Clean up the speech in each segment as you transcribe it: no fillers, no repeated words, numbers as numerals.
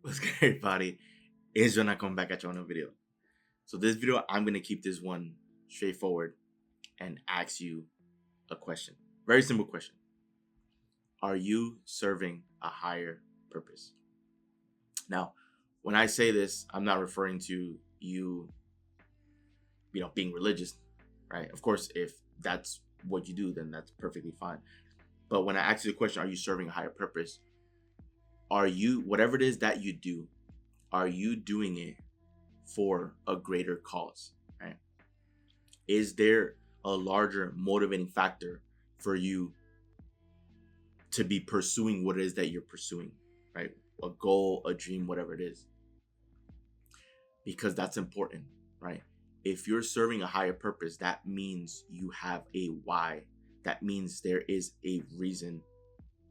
What's good, everybody? It's John. I come back at you on a video. So this video, I'm gonna keep this one straightforward and ask you a question. Very simple question. Are you serving a higher purpose? Now, when I say this, I'm not referring to being religious, right? Of course, if that's what you do, then that's perfectly fine. But when I ask you the question, are you serving a higher purpose? Are you, whatever it is that you do, are you doing it for a greater cause, right? Is there a larger motivating factor for you to be pursuing what it is that you're pursuing, right? A goal, a dream, whatever it is, because that's important, right? If you're serving a higher purpose, that means you have a why. That means there is a reason,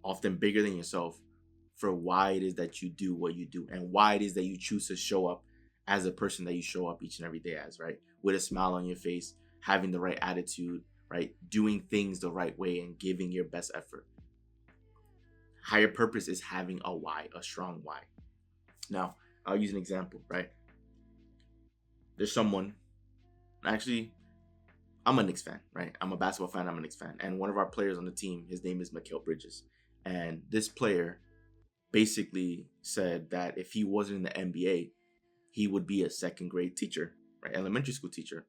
often bigger than yourself, for why it is that you do what you do and why it is that you choose to show up as a person that you show up each and every day as, right? With a smile on your face, having the right attitude, right? Doing things the right way and giving your best effort. Higher purpose is having a why, a strong why. Now, I'll use an example, right? There's someone, actually, I'm a Knicks fan, right? I'm a basketball fan, I'm a Knicks fan. And one of our players on the team, his name is Mikal Bridges. And this player basically said that if he wasn't in the NBA, he would be a second grade teacher, right? Elementary school teacher.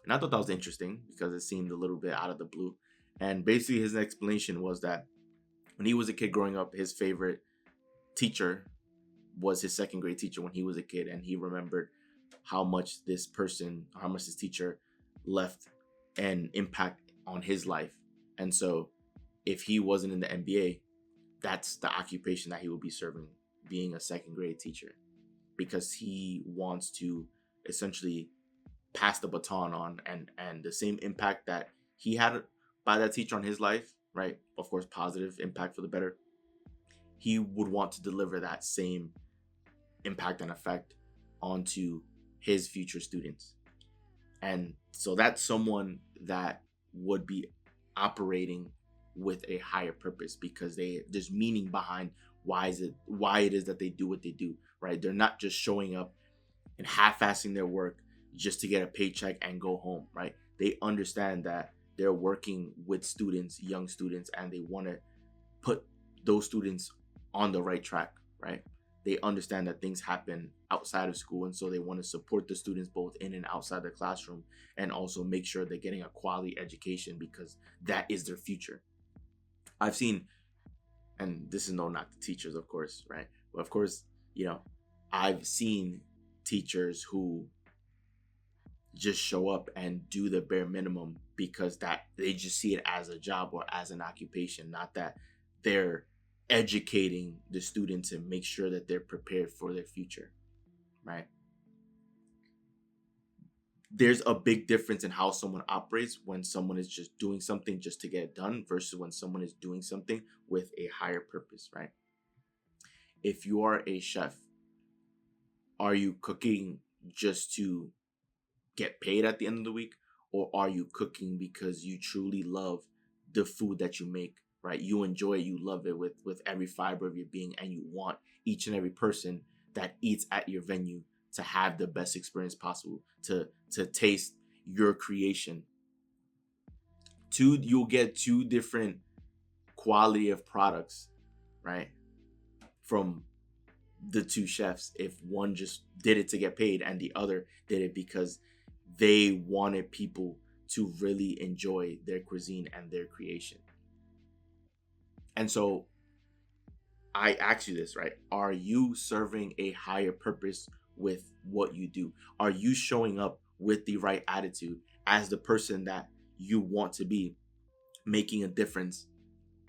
And I thought that was interesting because it seemed a little bit out of the blue. And basically his explanation was that when he was a kid growing up, his favorite teacher was his second grade teacher when he was a kid. And he remembered how much this teacher left an impact on his life. And so if he wasn't in the NBA, that's the occupation that he would be serving, being a second grade teacher, because he wants to essentially pass the baton on and the same impact that he had by that teacher on his life, right? Of course, positive impact for the better. He would want to deliver that same impact and effect onto his future students. And so that's someone that would be operating with a higher purpose because there's meaning behind why it is that they do what they do, right? They're not just showing up and half-assing their work just to get a paycheck and go home, right? They understand that they're working with students, young students, and they want to put those students on the right track, right? They understand that things happen outside of school, and so they want to support the students both in and outside the classroom and also make sure they're getting a quality education because that is their future. I've seen, and this is no knock to teachers, of course, right? But of course, I've seen teachers who just show up and do the bare minimum because that they just see it as a job or as an occupation, not that they're educating the students and make sure that they're prepared for their future, right? There's a big difference in how someone operates when someone is just doing something just to get it done versus when someone is doing something with a higher purpose, right? If you are a chef, are you cooking just to get paid at the end of the week, or are you cooking because you truly love the food that you make, right? You enjoy it, you love it with every fiber of your being, and you want each and every person that eats at your venue to have the best experience possible, to taste your creation. You'll get two different quality of products, right? From the two chefs, if one just did it to get paid and the other did it because they wanted people to really enjoy their cuisine and their creation. And so I ask you this, right? Are you serving a higher purpose with what you do? Are you showing up with the right attitude as the person that you want to be, making a difference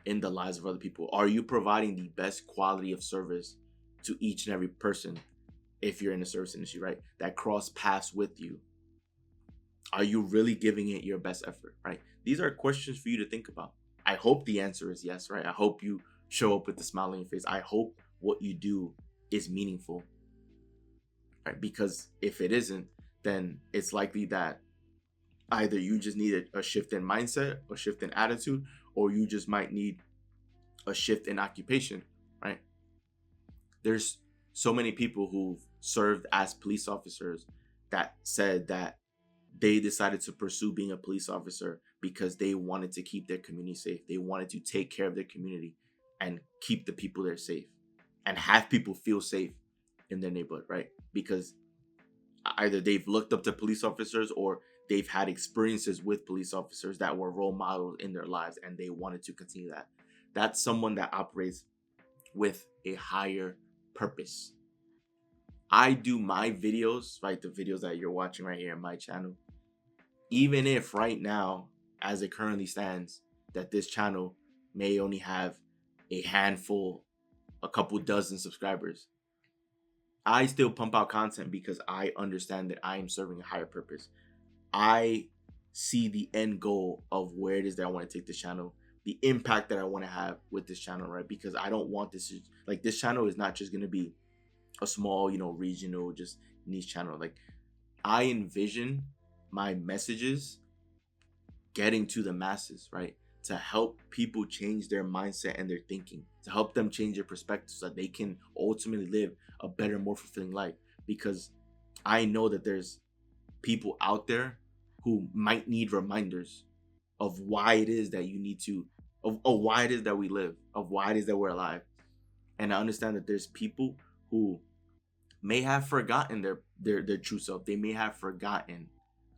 in the lives of other people? Are you providing the best quality of service to each and every person, if you're in the service industry, right, that cross paths with you? Are you really giving it your best effort, right? These are questions for you to think about. I hope the answer is yes, right? I hope you show up with a smile on your face. I hope what you do is meaningful, right? Because if it isn't, then it's likely that either you just need a shift in mindset, a shift in attitude, or you just might need a shift in occupation, right? There's so many people who've served as police officers that said that they decided to pursue being a police officer because they wanted to keep their community safe. They wanted to take care of their community and keep the people there safe and have people feel safe in their neighborhood, right? Because either they've looked up to police officers or they've had experiences with police officers that were role models in their lives and they wanted to continue that. That's someone that operates with a higher purpose. I do my videos, right? The videos that you're watching right here on my channel. Even if right now, as it currently stands, that this channel may only have a handful, a couple dozen subscribers, I still pump out content because I understand that I am serving a higher purpose. I see the end goal of where it is that I want to take this channel, the impact that I want to have with this channel, right? Because I don't want this, like, this channel is not just going to be a small, regional, just niche channel. Like, I envision my messages getting to the masses, right? To help people change their mindset and their thinking, to help them change their perspective so that they can ultimately live a better, more fulfilling life. Because I know that there's people out there who might need reminders of why it is that you need to, of why it is that we live, of why it is that we're alive. And I understand that there's people who may have forgotten their true self. They may have forgotten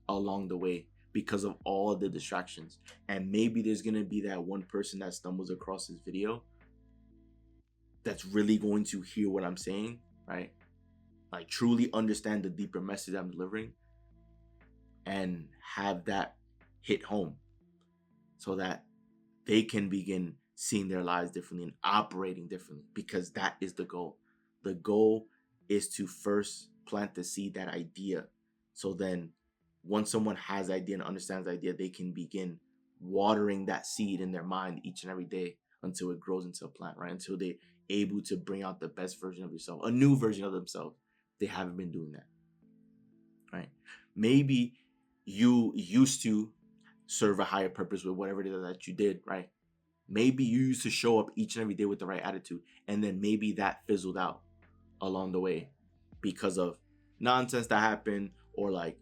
along the way because of all the distractions. And maybe there's gonna be that one person that stumbles across this video that's really going to hear what I'm saying, right? Like, truly understand the deeper message I'm delivering and have that hit home so that they can begin seeing their lives differently and operating differently, because that is the goal. The goal is to first plant the seed, that idea. So then once someone has the idea and understands the idea, they can begin watering that seed in their mind each and every day until it grows into a plant, right? Until they're able to bring out the best version of yourself, a new version of themselves. They haven't been doing that, right? Maybe you used to serve a higher purpose with whatever it is that you did, right? Maybe you used to show up each and every day with the right attitude, and then maybe that fizzled out along the way because of nonsense that happened, or like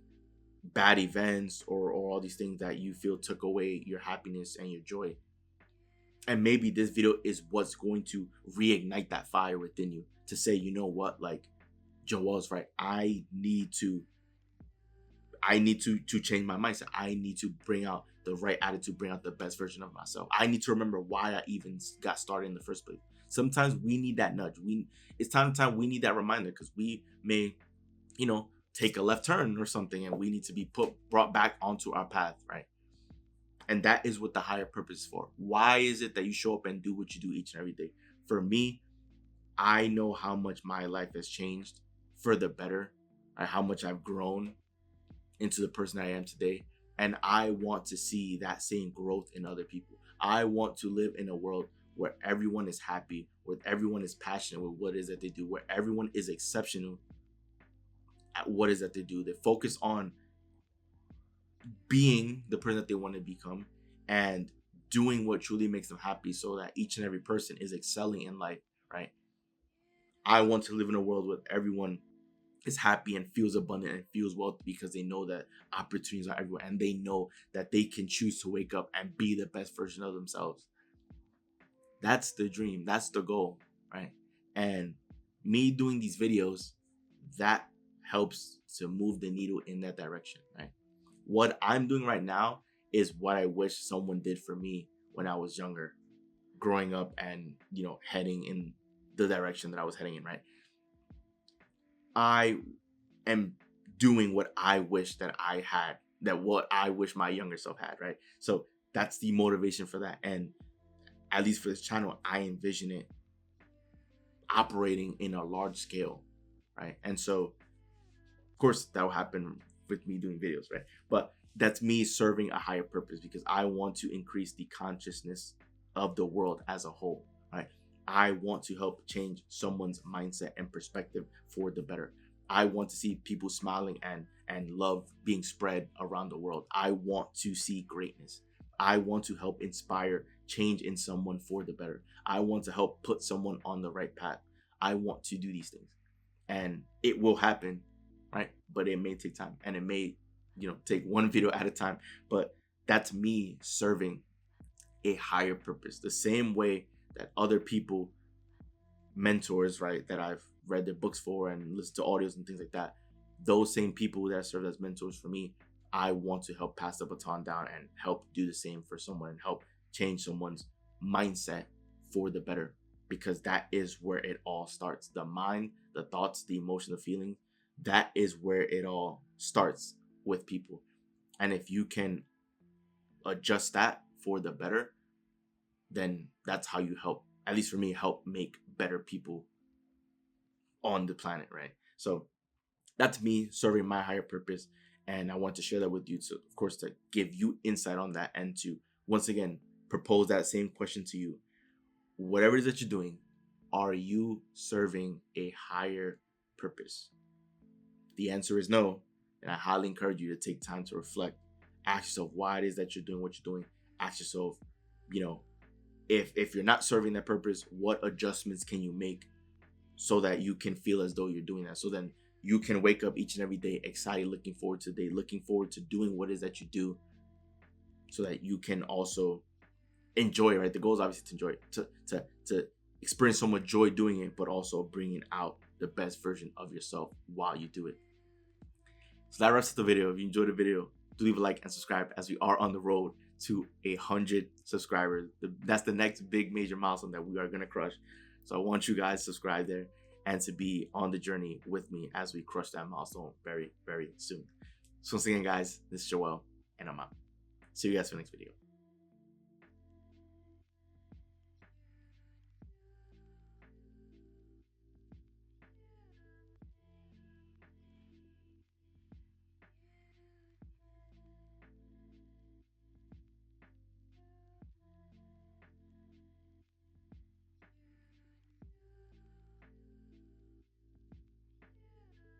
bad events, or all these things that you feel took away your happiness and your joy. And maybe this video is what's going to reignite that fire within you to say, you know what, like, Joel's right. I need to change my mindset. I need to bring out the right attitude, bring out the best version of myself. I need to remember why I even got started in the first place. Sometimes we need that nudge. It's time to time we need that reminder, because we may, take a left turn or something, and we need to be brought back onto our path, right? And that is what the higher purpose is for. Why is it that you show up and do what you do each and every day? For me, I know how much my life has changed for the better, right? How much I've grown into the person I am today. And I want to see that same growth in other people. I want to live in a world where everyone is happy, where everyone is passionate with what it is that they do, where everyone is exceptional at what it is that they do. They focus on being the person that they want to become and doing what truly makes them happy, so that each and every person is excelling in life, right? I want to live in a world where everyone is happy and feels abundant and feels wealthy, because they know that opportunities are everywhere, and they know that they can choose to wake up and be the best version of themselves. That's the dream. That's the goal, right? And me doing these videos, that helps to move the needle in that direction, right? What I'm doing right now is what I wish someone did for me when I was younger, growing up and, heading in the direction that I was heading in, right? I am doing what I wish that I had, that what I wish my younger self had, right? So that's the motivation for that. And at least for this channel, I envision it operating in a large scale, right? And so, of course, that will happen with me doing videos, right? But that's me serving a higher purpose, because I want to increase the consciousness of the world as a whole, right? I want to help change someone's mindset and perspective for the better. I want to see people smiling and love being spread around the world. I want to see greatness. I want to help inspire change in someone for the better. I want to help put someone on the right path. I want to do these things. and it will happen, right? But it may take time, and it may, take one video at a time. But that's me serving a higher purpose, the same way that other people, mentors, right, that I've read their books for and listened to audios and things like that, those same people that serve as mentors for me, I want to help pass the baton down and help do the same for someone and help change someone's mindset for the better, because that is where it all starts. The mind, the thoughts, the emotion, the feeling, that is where it all starts with people. And if you can adjust that for the better, then that's how you help, at least for me, help make better people on the planet, right? So that's me serving my higher purpose, and I want to share that with you, to, of course, to give you insight on that, and to once again propose that same question to you. Whatever it is that you're doing, are you serving a higher purpose? The answer is no, and I highly encourage you to take time to reflect. Ask yourself why it is that you're doing what you're doing. Ask yourself, you know, if you're not serving that purpose, what adjustments can you make so that you can feel as though you're doing that? So then you can wake up each and every day excited, looking forward to the day, looking forward to doing what it is that you do, so that you can also enjoy it, right? The goal is obviously to enjoy it, to experience so much joy doing it, but also bringing out the best version of yourself while you do it. So that wraps up the video. If you enjoyed the video, do leave a like and subscribe, as we are on the road to 100 subscribers. That's the next big major milestone that we are going to crush. So I want you guys to subscribe there and to be on the journey with me as we crush that milestone very, very soon. So once again, guys, this is Joel, and I'm out. See you guys for the next video.